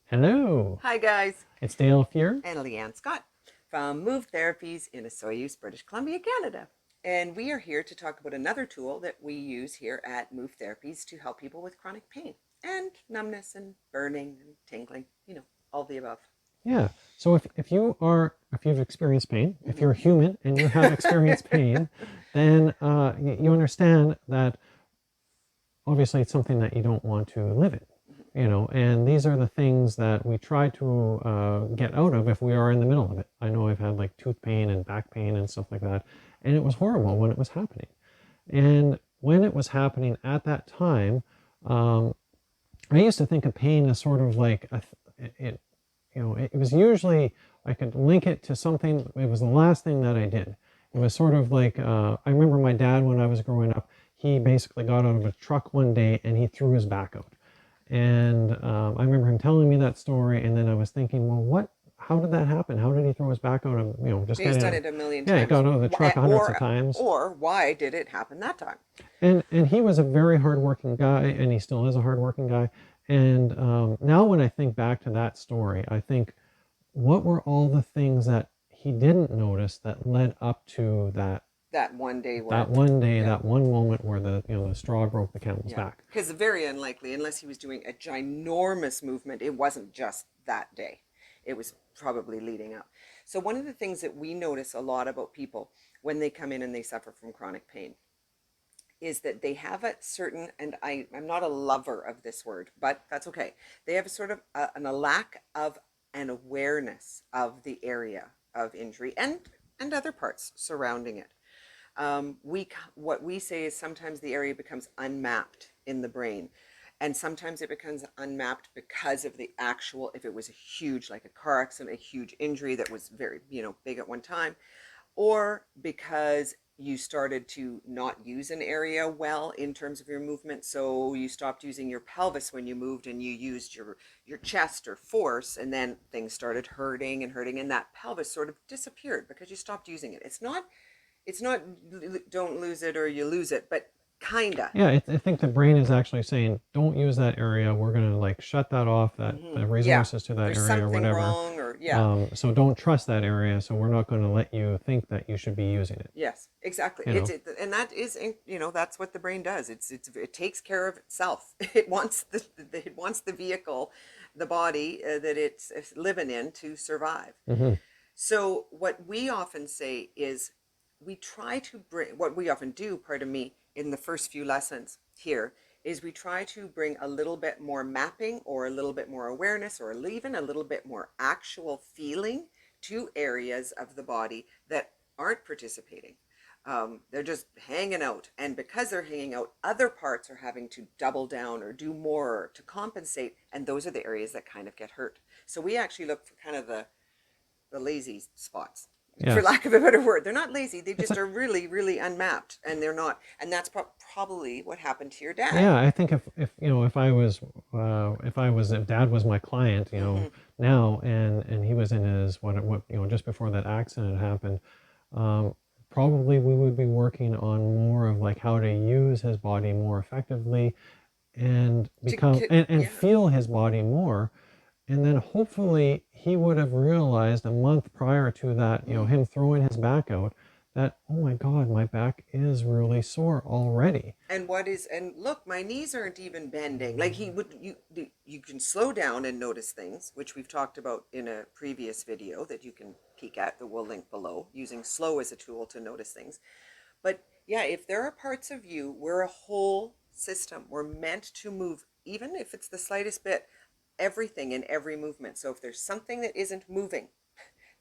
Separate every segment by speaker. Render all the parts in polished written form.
Speaker 1: Hello,
Speaker 2: Hi guys,
Speaker 1: it's Dale here.
Speaker 2: and Leanne Scott from Move Therapies in Osoyoos, British Columbia, Canada. And we are here to talk about another tool that we use here at Move Therapies to help people with chronic pain and numbness and burning and tingling, all the above.
Speaker 1: Yeah, so if you've experienced pain, if
Speaker 2: Mhm.
Speaker 1: you're human and you have experienced pain, then you understand that obviously it's something that you don't want to live in, and these are the things that we try to get out of if we are in the middle of it. I know I've had like tooth pain and back pain and stuff like that, and it was horrible when it was happening. And when it was happening at that time, um, I used to think of pain as sort of like it, it was usually I could link it to something. It was the last thing that I did. It was sort of like I remember my dad when I was growing up. He basically got out of a truck one day and he threw his back out. And I remember him telling me that story, and then I was thinking, well, what? How did that happen? How did he throw his back out of just
Speaker 2: He's
Speaker 1: getting
Speaker 2: done
Speaker 1: out?
Speaker 2: it a million
Speaker 1: Yeah, he
Speaker 2: times.
Speaker 1: got out of the truck
Speaker 2: Why,
Speaker 1: hundreds of times.
Speaker 2: or why did it happen that time?
Speaker 1: And he was a very hardworking guy, and he still is a hardworking guy. And now when I think back to that story, I think, what were all the things that he didn't notice that led up to
Speaker 2: That one day
Speaker 1: that
Speaker 2: where,
Speaker 1: one day,
Speaker 2: yeah,
Speaker 1: that one moment where the straw broke the camel's
Speaker 2: yeah,
Speaker 1: back?
Speaker 2: because very unlikely, unless he was doing a ginormous movement, it wasn't just that day. It was probably leading up. So one of the things that we notice a lot about people when they come in and they suffer from chronic pain is that they have a certain, and I'm not a lover of this word, but that's okay. They have a sort of a lack of an awareness of the area of injury and other parts surrounding it. What we say is sometimes the area becomes unmapped in the brain, and sometimes it becomes unmapped because of the actual, if it was a huge, like a car accident, a huge injury that was very big at one time, or because you started to not use an area well in terms of your movement, so you stopped using your pelvis when you moved and you used your chest or force, and then things started hurting and hurting, and that pelvis sort of disappeared because you stopped using it. It's not don't lose it or you lose it, but kinda.
Speaker 1: Yeah, I think the brain is actually saying, don't use that area. We're going to like shut that off, that the
Speaker 2: Yeah,
Speaker 1: resources to that
Speaker 2: there's
Speaker 1: area or
Speaker 2: something
Speaker 1: whatever.
Speaker 2: wrong, or yeah.
Speaker 1: So don't trust that area. So we're not going to let you think that you should be using it.
Speaker 2: Yes, exactly.
Speaker 1: You know.
Speaker 2: And that is, that's what the brain does. It takes care of itself. It wants the vehicle, the body that it's living in to survive.
Speaker 1: Hmm.
Speaker 2: So what we often say is we try to bring, what we often do, pardon me, in the first few lessons here is we try to bring a little bit more mapping or a little bit more awareness or even a little bit more actual feeling to areas of the body that aren't participating. They're just hanging out. And because they're hanging out, other parts are having to double down or do more to compensate. And those are the areas that kind of get hurt. So we actually look for kind of the lazy spots, for
Speaker 1: Yes.
Speaker 2: lack of a better word. They're not lazy, they
Speaker 1: It's
Speaker 2: just are really really unmapped, and they're not, and that's probably what happened to your dad.
Speaker 1: Yeah, I think if dad was my client,
Speaker 2: Mm-hmm.
Speaker 1: now, and he was in his what just before that accident happened, um, probably we would be working on more of like how to use his body more effectively and and
Speaker 2: Yeah.
Speaker 1: feel his body more. And then hopefully he would have realized a month prior to that,
Speaker 2: Mm.
Speaker 1: him throwing his back out, that, oh my God, my back is really sore already.
Speaker 2: And look, my knees aren't even bending. Like he would, you can slow down and notice things, which we've talked about in a previous video that you can peek at, that we'll link below, using slow as a tool to notice things. But yeah, if there are parts of you, we're a whole system. We're meant to move, even if it's the slightest bit, everything in every movement. So if there's something that isn't moving,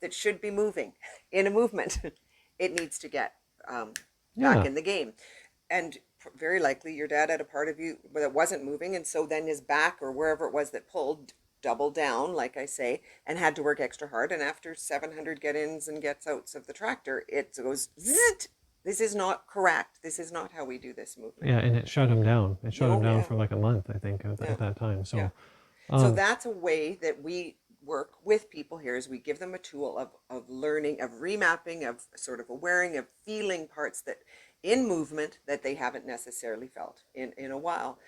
Speaker 2: that should be moving in a movement, it needs to get back
Speaker 1: Yeah.
Speaker 2: in the game. And very likely your dad had a part of you that wasn't moving. And so then his back or wherever it was that pulled doubled down, like I say, and had to work extra hard. And after 700 get ins and gets outs of the tractor, it goes zzz. This is not correct. This is not how we do this movement.
Speaker 1: Yeah, and it shut him down. It shut him
Speaker 2: Oh,
Speaker 1: down
Speaker 2: yeah.
Speaker 1: for like a month, I think,
Speaker 2: Yeah.
Speaker 1: at that time.
Speaker 2: Yeah.
Speaker 1: So,
Speaker 2: So
Speaker 1: um,
Speaker 2: that's a way that we work with people here, is we give them a tool of learning, of remapping, of sort of awareing, of feeling parts that in movement that they haven't necessarily felt in a while.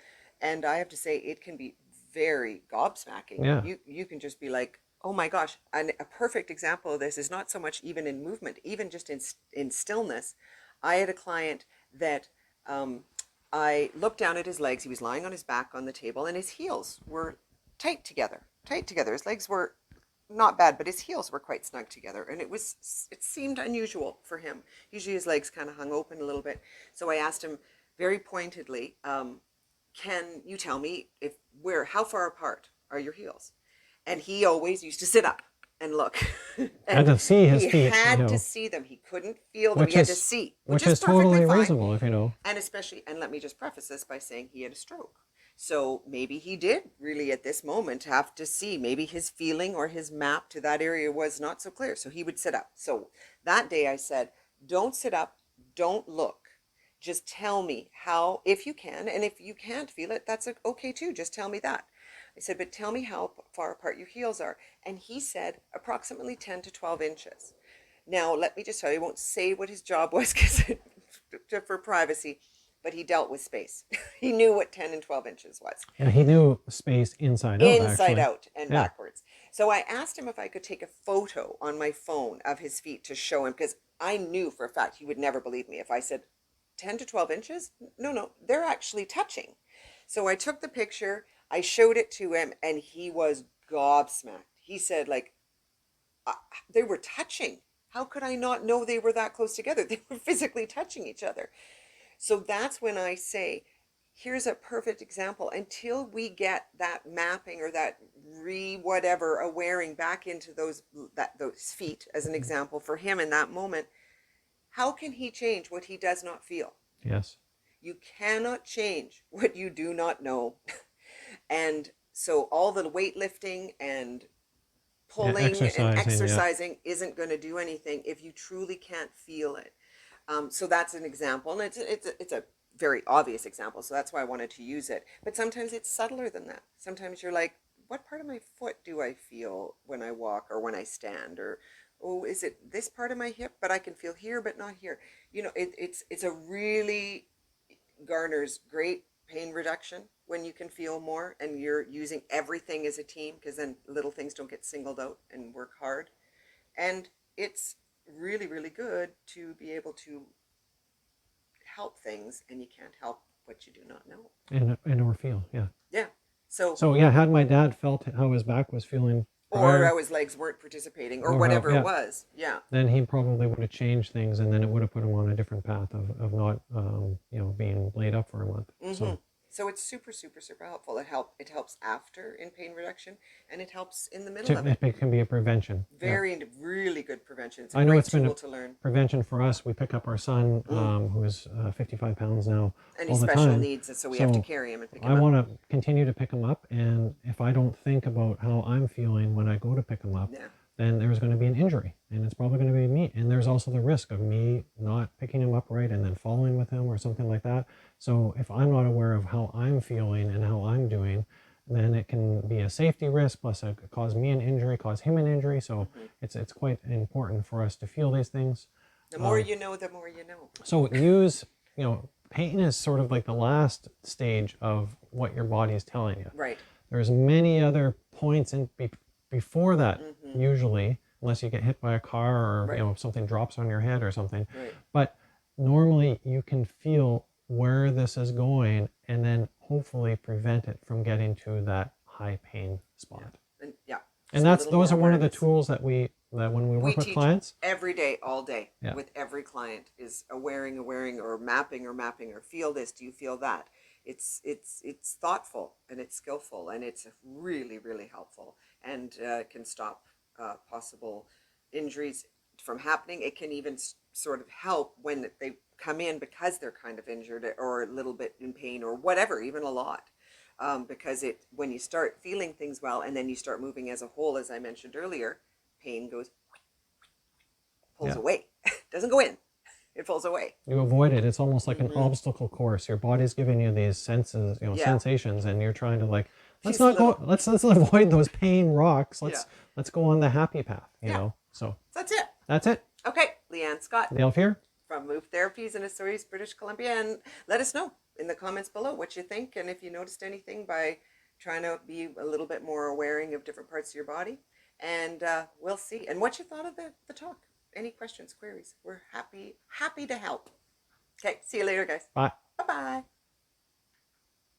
Speaker 2: And I have to say it can be very gobsmacking.
Speaker 1: Yeah.
Speaker 2: You can just be like, oh my gosh. And a perfect example of this is not so much even in movement, even just in stillness. I had a client that I looked down at his legs. He was lying on his back on the table, and his heels were tight together, tight together. His legs were not bad, but his heels were quite snug together, and it seemed unusual for him. Usually his legs kind of hung open a little bit. So I asked him very pointedly, can you tell me how far apart are your heels? And he always used to sit up and look.
Speaker 1: Had
Speaker 2: And
Speaker 1: to see his
Speaker 2: he
Speaker 1: feet,
Speaker 2: had to see them. He couldn't feel them.
Speaker 1: which
Speaker 2: He had to
Speaker 1: is
Speaker 2: see,
Speaker 1: which
Speaker 2: is
Speaker 1: is
Speaker 2: perfectly
Speaker 1: totally
Speaker 2: fine.
Speaker 1: reasonable if you know.
Speaker 2: And especially, and let me just preface this by saying he had a stroke. So maybe he did really at this moment have to see. Maybe his feeling or his map to that area was not so clear. So he would sit up. So that day I said, don't sit up, don't look. Just tell me how, if you can, and if you can't feel it, that's okay too. Just tell me that. I said, but tell me how far apart your heels are. And he said approximately 10 to 12 inches. Now, let me just tell you, I won't say what his job was because for privacy, but he dealt with space. He knew what 10 and 12 inches was.
Speaker 1: And he knew space inside out,
Speaker 2: Inside
Speaker 1: actually.
Speaker 2: out and backwards. So I asked him if I could take a photo on my phone of his feet to show him, because I knew for a fact he would never believe me if I said 10 to 12 inches. No, they're actually touching. So I took the picture, I showed it to him, and he was gobsmacked. He said, like, they were touching. How could I not know they were that close together? They were physically touching each other. So that's when I say, here's a perfect example. Until we get that mapping or that whatever awareing back into those feet as an example for him in that moment, how can he change what he does not feel?
Speaker 1: Yes.
Speaker 2: You cannot change what you do not know. And so all the weightlifting and pulling and exercising isn't going to do anything if you truly can't feel it. So that's an example, and it's a very obvious example. So that's why I wanted to use it. But sometimes it's subtler than that. Sometimes you're like, what part of my foot do I feel when I walk or when I stand? Or, oh, is it this part of my hip, but I can feel here, but not here? You know, it's a really garners great pain reduction when you can feel more and you're using everything as a team, because then little things don't get singled out and work hard. And it's really, really good to be able to help things, and you can't help what you do not know.
Speaker 1: And or feel, yeah.
Speaker 2: Yeah. So
Speaker 1: yeah, had my dad felt how his back was feeling
Speaker 2: or
Speaker 1: prior,
Speaker 2: how his legs weren't participating or
Speaker 1: or
Speaker 2: whatever
Speaker 1: how,
Speaker 2: it was. Yeah.
Speaker 1: then he probably would have changed things, and then it would have put him on a different path of not being laid up for a month.
Speaker 2: So it's super, super, super helpful. It helps after in pain reduction, and it helps in the middle of it.
Speaker 1: It can be a prevention.
Speaker 2: Really good prevention. It's a
Speaker 1: I know
Speaker 2: great
Speaker 1: it's been
Speaker 2: tool
Speaker 1: a
Speaker 2: to learn.
Speaker 1: prevention for us. We pick up our son, who is 55 pounds now,
Speaker 2: And
Speaker 1: all
Speaker 2: he's
Speaker 1: the
Speaker 2: special
Speaker 1: time.
Speaker 2: needs, so we have to carry him and pick him
Speaker 1: I
Speaker 2: up.
Speaker 1: want to continue to pick him up, and if I don't think about how I'm feeling when I go to pick him up, then there's going to be an injury, and it's probably going to be me. And there's also the risk of me not picking him up right and then falling with him or something like that. So if I'm not aware of how I'm feeling and how I'm doing, then it can be a safety risk, plus it could cause me an injury, cause him an injury. So it's quite important for us to feel these things.
Speaker 2: The more you know, the more you know.
Speaker 1: So pain is sort of like the last stage of what your body is telling you.
Speaker 2: Right.
Speaker 1: There's many other points before that, usually, unless you get hit by a car or something drops on your head or something.
Speaker 2: Right.
Speaker 1: But normally you can feel where this is going and then hopefully prevent it from getting to that high pain spot. And those are one of the tools that when we work with clients
Speaker 2: every day, all day, with every client, is awareing or mapping or feel this, do you feel that? It's thoughtful and it's skillful, and it's really, really helpful, and can stop possible injuries from happening. It can even sort of help when they come in because they're kind of injured or a little bit in pain or whatever, even a lot. Because when you start feeling things well and then you start moving as a whole, as I mentioned earlier, pain pulls away. Doesn't go in. It pulls away.
Speaker 1: You avoid it. It's almost like an obstacle course. Your body's giving you these senses, sensations, and you're trying to let's avoid those pain rocks. Let's go on the happy path, you know. So
Speaker 2: that's it.
Speaker 1: That's it.
Speaker 2: Okay, Leanne Scott.
Speaker 1: Dale here
Speaker 2: from Move Therapies in Assoris, British Columbia, and let us know in the comments below what you think, and if you noticed anything by trying to be a little bit more aware of different parts of your body. And we'll see. And what you thought of the talk? Any questions, queries? We're happy to help. Okay, see you later, guys.
Speaker 1: Bye.
Speaker 2: Bye-bye.